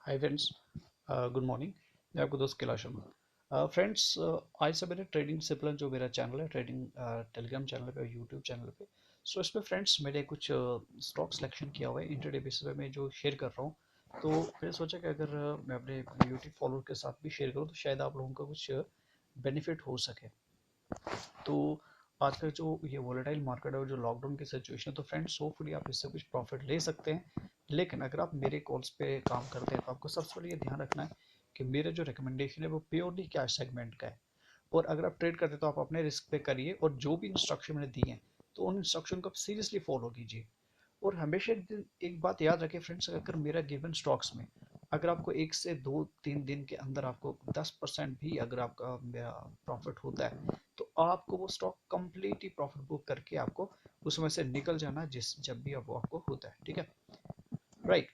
Hi friends, good morning. मैं आपको दोस्त कैलाश शर्मा। फ्रेंड्स, आज से मेरे ट्रेडिंग डिसिप्लिन जो मेरा चैनल है, ट्रेडिंग टेलीग्राम चैनल पे और यूट्यूब चैनल पे। सो इसमें फ्रेंड्स मैंने कुछ स्टॉक सिलेक्शन किया हुआ है इंटरडे बेसिस पे, मैं जो शेयर कर रहा हूँ। तो मैंने सोचा कि अगर मैं अपने यूट्यूब फॉलोअर के साथ भी शेयर करूँ तो शायद आप लोगों को कुछ बेनिफिट हो सके। तो आज का जो ये वोलेटाइल मार्केट है और जो लॉकडाउन की सिचुएशन है, तो फ्रेंड्स होपफुली आप इससे कुछ प्रॉफिट ले सकते हैं। लेकिन अगर आप मेरे कॉल्स पे काम करते हैं तो आपको सबसे पहले ये ध्यान रखना है कि मेरा जो रिकमेंडेशन है वो प्योरली कैश सेगमेंट का है। और अगर आप ट्रेड करते हैं तो आप अपने रिस्क पे करिए, और जो भी इंस्ट्रक्शन मैंने दिए हैं तो उन इंस्ट्रक्शन को आप सीरियसली फॉलो कीजिए। और हमेशा एक बात याद रखें फ्रेंड्स, अगर मेरा गिवन स्टॉक्स में अगर आपको 1 से 2-3 दिन के अंदर आपको 10% भी अगर आपका मेरा प्रॉफिट होता है, तो आपको वो स्टॉक कंप्लीटली प्रॉफिट बुक करके आपको उसमें से निकल जाना जिस जब भी अब वो आपको होता है। ठीक है, राइट।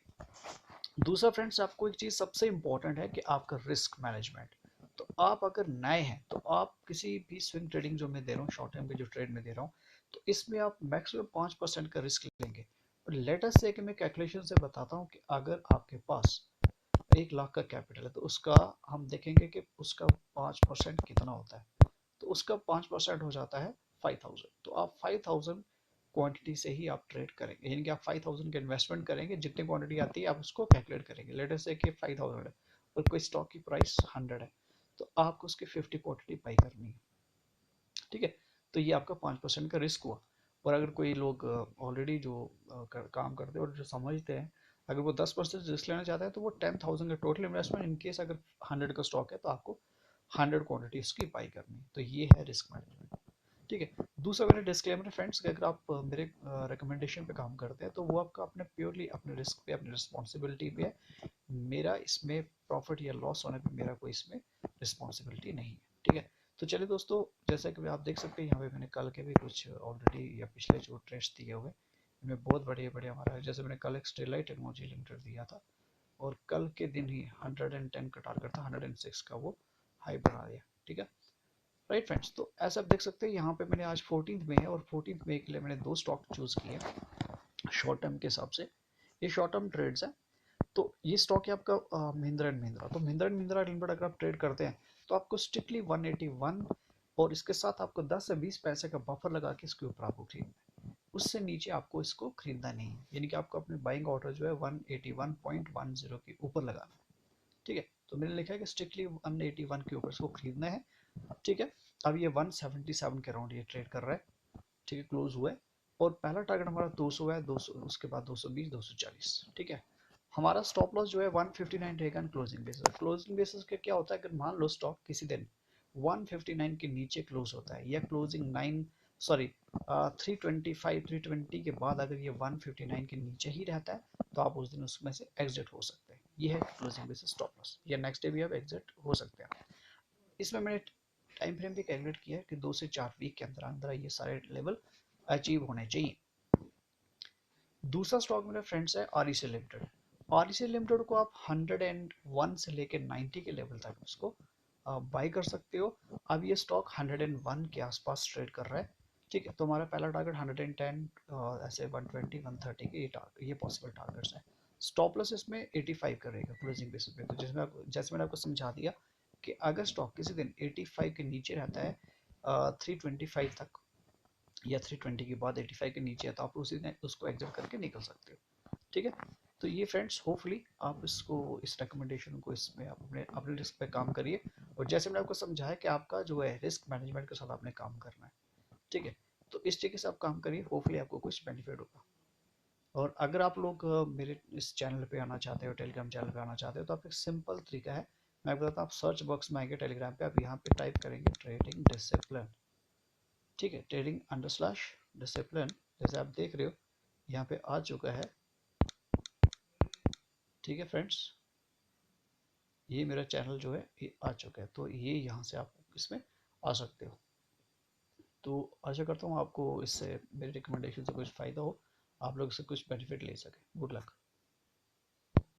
दूसरा फ्रेंड्स, आपको एक चीज़ सबसे इंपॉर्टेंट है कि आपका रिस्क मैनेजमेंट। तो आप अगर नए हैं तो आप किसी भी स्विंग ट्रेडिंग जो मैं दे रहा हूँ, शॉर्ट टर्म के जो ट्रेड में दे रहा हूँ, तो इसमें आप मैक्सिमम 5% का रिस्क लेंगे। और लेटेस्ट से कि मैं कैलकुलेशन से बताता हूँ कि अगर आपके पास 1 लाख का कैपिटल है तो उसका हम देखेंगे कि उसका 5% कितना होता है। तो उसका 5% हो जाता है 5000। तो आप 5000 क्वांटिटी से ही आप ट्रेड करेंगे, यानी कि आप 5000 का इन्वेस्टमेंट करेंगे, जितनी क्वांटिटी आती है आप उसको कैलकुलेट करेंगे। लेट अस से कि 5000 है और कोई स्टॉक की प्राइस 100 है, तो आपको उसकी 50 क्वांटिटी बाई करनी है। ठीक है, तो ये आपका 5% का रिस्क हुआ। और अगर कोई लोग ऑलरेडी जो काम करते हैं और जो समझते हैं, अगर वो 10% रिस्क लेना चाहता है तो वो 10,000 का टोटल इन्वेस्टमेंट, इन केस अगर 100 का स्टॉक है तो आपको 100 क्वांटिटी इसकी बाई करनी है। तो ये है रिस्क मैनेजमेंट। ठीक है, दूसरा मेरा डिस्क्लेमर है फ्रेंड्स कि अगर आप मेरे रिकमेंडेशन पे काम करते हैं तो वो आपका अपने प्योरली अपने रिस्क पे, अपनी रिस्पॉन्सिबिलिटी पे है। मेरा इसमें प्रॉफिट या लॉस होने पे मेरा कोई इसमें रिस्पॉन्सिबिलिटी नहीं है। ठीक है, तो चलिए दोस्तों, जैसा कि आप देख सकते हैं यहाँ पे मैंने कल के भी कुछ ऑलरेडी या पिछले जो ट्रेड्स दिए हुए, इनमें बहुत बढ़िया बढ़िया हमारा है। जैसे मैंने कल एक स्टेरलाइट टेक्नोलॉजी लिमिटेड दिया था और कल के दिन ही 110 का टारगेट था, 106 का वो हाई बना दिया। ठीक है, राइट फ्रेंड्स। तो ऐसा आप देख सकते हैं यहाँ पे मैंने आज 14 मई है और 14 मई के लिए मैंने 2 स्टॉक चूज किए शॉर्ट टर्म के हिसाब से। ये शॉर्ट टर्म ट्रेड्स है। तो ये स्टॉक है आपका महिंद्रा एंड महिंद्रा। तो महिंद्रा एंड महिंद्रा लिमिटेड अगर आप ट्रेड करते हैं तो आपको स्ट्रिक्टली 181 और इसके साथ आपको 10 से 20 पैसे का बफर लगा के इसके ऊपर आपको खरीदना है। उससे नीचे आपको इसको खरीदना नहीं है, यानी कि आपको अपने बाइंग ऑर्डर जो है 181.10 के ऊपर लगाना है। ठीक है, तो मैंने लिखा है कि स्ट्रिक्टली 181 के ऊपर इसको खरीदना है। ठीक है, अब ये 177 के अराउंड ये ट्रेड कर रहा है। ठीक है, क्लोज हुआ है और पहला टारगेट हमारा 200 है, 200 उसके बाद 220, 240। ठीक है, हमारा स्टॉप लॉस जो है 159 रहेगा क्लोजिंग बेसिस। क्लोजिंग बेसिस का क्या होता है, अगर मान लो स्टॉक किसी दिन 159 के नीचे क्लोज होता है या क्लोजिंग 9 सॉरी 325 320 के बाद अगर ये 159 के नीचे ही रहता है तो आप उस दिन उसमें से एग्जिट हो सकते हैं। ये है क्लोजिंग बेसिस स्टॉप लॉस, या नेक्स्ट डे भी आप एग्जिट हो सकते हैं। इसमें मैंने टाइम फ्रेम भी कैलकुलेट किया है कि 2 से 4 वीक के अंदर अंदर ये सारे लेवल अचीव होने चाहिए। दूसरा स्टॉक मेरे फ्रेंड्स है आरईसी लिमिटेड। आरईसी लिमिटेड को आप 101 से लेकर 90 के लेवल तक उसको बाई कर सकते हो। अब ये स्टॉक 101 के आसपास ट्रेड कर रहा है। ठीक है, तो हमारा पहला टारगेट 110, ऐसे 120 130 के ये पॉसिबल टारगेट्स हैं। स्टॉप लॉस इसमें 85 का रहेगा क्लोजिंग बेसिस पे। तो जैसे मैंने आपको समझा दिया कि अगर स्टॉक किसी दिन 85 के नीचे रहता है 325 तक, या 320 के बाद 85 के नीचे है, तो आप उसी दिन उसको एग्जिट करके निकल सकते हो। ठीक है, तो ये फ्रेंड्स होपफुली आप इसको, इस रिकमेंडेशन को इसमें आप अपने अपने रिस्क पे काम करिए। और जैसे मैंने आपको समझाया कि आपका जो है रिस्क मैनेजमेंट के साथ आपने काम करना है। ठीक है, तो इस तरीके से आप काम करिए, होपफुली आपको कुछ बेनिफिट होगा। और अगर आप लोग मेरे इस चैनल पे आना चाहते हो, टेलीग्राम चैनल पे आना चाहते हो, तो आप एक सिंपल तरीका है, मैं बताता हूँ। आप सर्च बॉक्स में आएंगे टेलीग्राम पे, आप यहाँ पे टाइप करेंगे ट्रेडिंग डिसिप्लिन। ठीक है, ट्रेडिंग अंडर स्लैश डिसिप्लिन, जैसे आप देख रहे हो यहाँ पे आ चुका है। ठीक है फ्रेंड्स, ये मेरा चैनल जो है ये आ चुका है, तो ये यहाँ से आप इसमें आ सकते हो। तो आशा करता हूँ आपको इससे, मेरी रिकमेंडेशन से कुछ फ़ायदा हो, आप लोग इससे कुछ बेनिफिट ले सकें। Good luck.